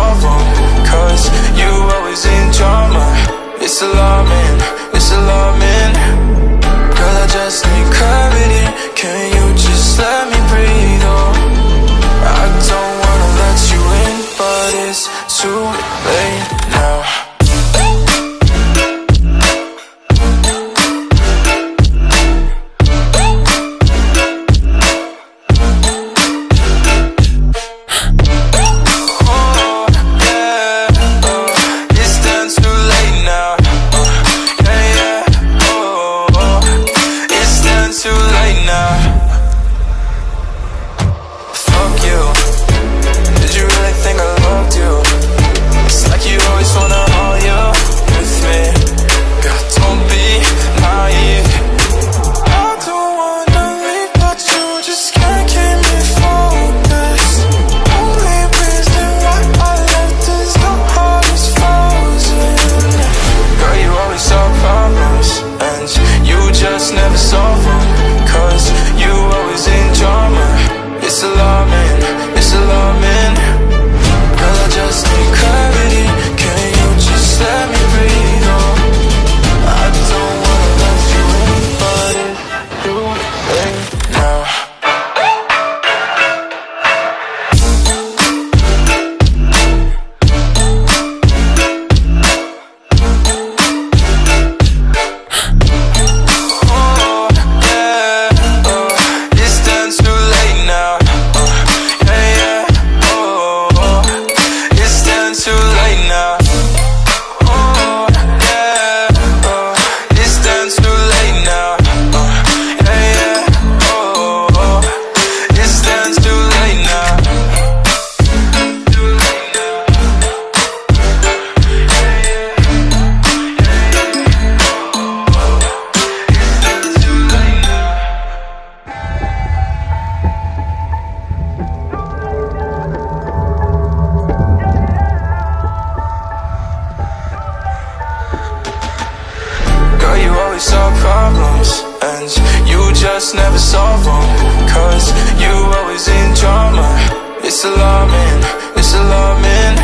solve them, 'cause you always in drama. It's alarming, it's alarming. Girl, I just need clarity. Can you just let me breathe? Oh, I don't wanna let you in, but it's too late now. Never solve them, 'cause you always in drama. It's alarming, it's alarming. Girl, I just need clarity. Can you just let me breathe? Oh, I don't wanna let you in, but it's too late now. Solve problems, and you just never solve them, 'cause you always in drama. It's alarming, it's alarming.